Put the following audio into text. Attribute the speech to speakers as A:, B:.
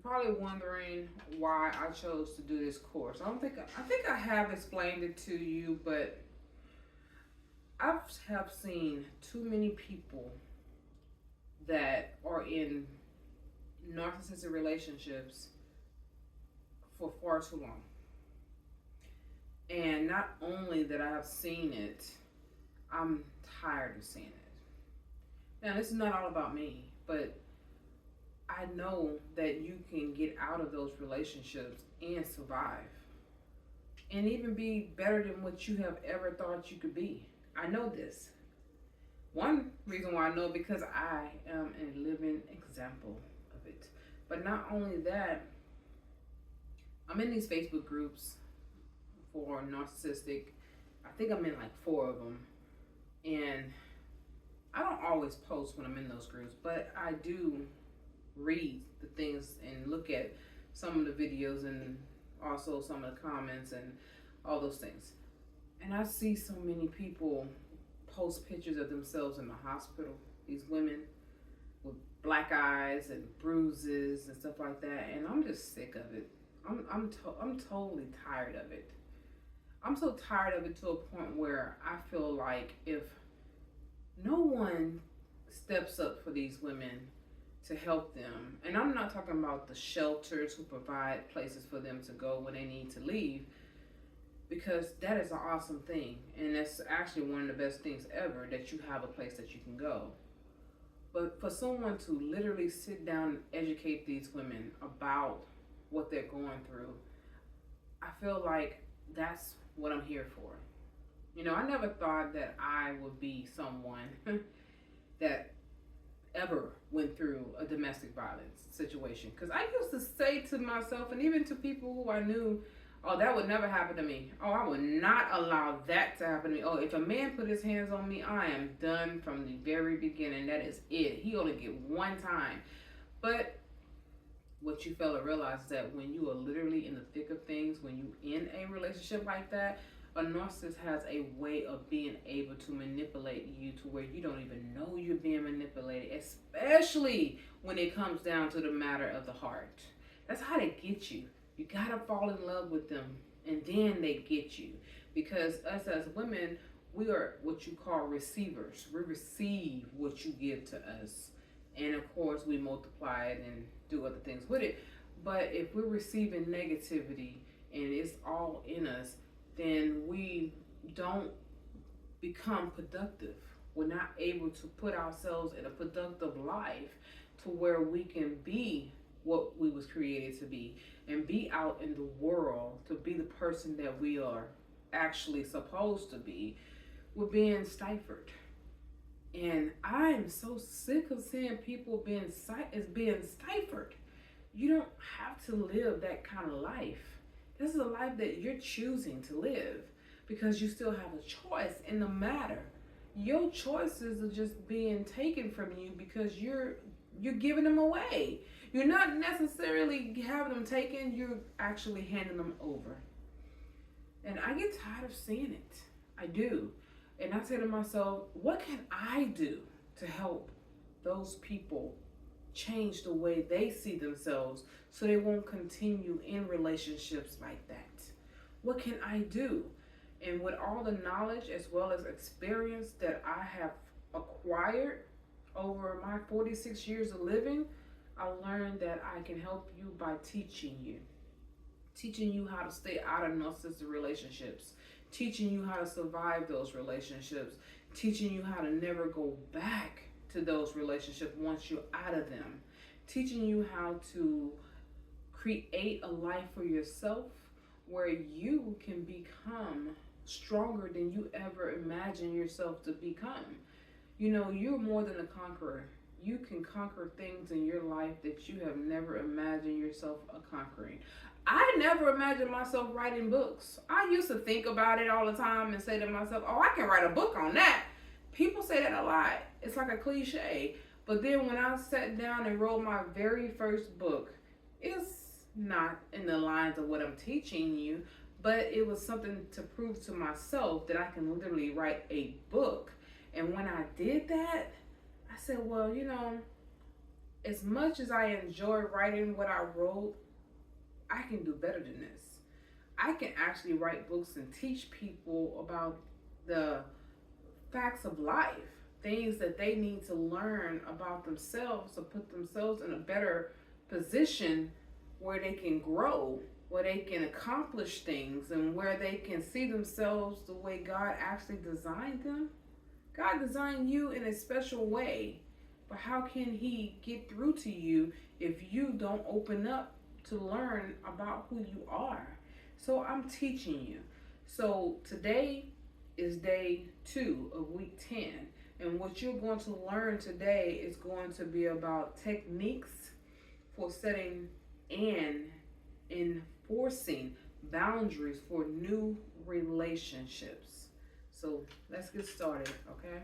A: probably wondering why I chose to do this course. I think I have explained it to you, but I have seen too many people that are in narcissistic relationships for far too long. And not only that I have seen it, I'm tired of seeing it. Now, this is not all about me, but I know that you can get out of those relationships and survive and even be better than what you have ever thought you could be. I know this. One reason why I know, because I am a living example of it. But not only that, I'm in these Facebook groups for narcissistic. I think I'm in like 4 of them. And I don't always post when I'm in those groups, but I do read the things and look at some of the videos and also some of the comments and all those things. And I see so many people post pictures of themselves in the hospital, these women with black eyes and bruises and stuff like that, and I'm just sick of it. I'm totally tired of it. I'm so tired of it to a point where I feel like if no one steps up for these women to help them, and I'm not talking about the shelters who provide places for them to go when they need to leave, because that is an awesome thing, and that's actually one of the best things ever, that you have a place that you can go. But for someone to literally sit down and educate these women about what they're going through, I feel like that's what I'm here for. You know, I never thought that I would be someone that ever went through a domestic violence situation. Because I used to say to myself, and even to people who I knew, oh, that would never happen to me. Oh, I would not allow that to happen to me. Oh, if a man put his hands on me, I am done from the very beginning. That is it. He only get one time. But what you fail to realize is that when you are literally in the thick of things, when you in a relationship like that, a narcissist has a way of being able to manipulate you to where you don't even know you're being manipulated, especially when it comes down to the matter of the heart. That's how they get you. You gotta fall in love with them, and then they get you. Because us as women, we are what you call receivers. We receive what you give to us. And of course, we multiply it and do other things with it. But if we're receiving negativity and it's all in us, then we don't become productive. We're not able to put ourselves in a productive life to where we can be what we was created to be and be out in the world to be the person that we are actually supposed to be. We're being stifled. And I am so sick of seeing people being stifled. You don't have to live that kind of life. This is a life that you're choosing to live because you still have a choice in the matter. Your choices are just being taken from you because you're giving them away. You're not necessarily having them taken, you're actually handing them over. And I get tired of seeing it. I do. And I say to myself, what can I do to help those people change the way they see themselves so they won't continue in relationships like that? What can I do? And with all the knowledge as well as experience that I have acquired over my 46 years of living, I learned that I can help you by teaching you how to stay out of narcissistic relationships, teaching you how to survive those relationships, teaching you how to never go back to those relationships once you're out of them, teaching you how to create a life for yourself where you can become stronger than you ever imagined yourself to become. You know, you're more than a conqueror. You can conquer things in your life that you have never imagined yourself conquering. I never imagined myself writing books. I used to think about it all the time and say to myself, oh, I can write a book on that. People say that a lot. It's like a cliche. But then when I sat down and wrote my very first book, it's not in the lines of what I'm teaching you, but it was something to prove to myself that I can literally write a book. And when I did that, I said, well, you know, as much as I enjoy writing what I wrote, I can do better than this. I can actually write books and teach people about the facts of life, things that they need to learn about themselves to put themselves in a better position where they can grow, where they can accomplish things, and where they can see themselves the way God actually designed them. God designed you in a special way, but how can He get through to you if you don't open up to learn about who you are? So I'm teaching you. So today is day 2 of week 10. And what you're going to learn today is going to be about techniques for setting and enforcing boundaries for new relationships. So let's get started, okay?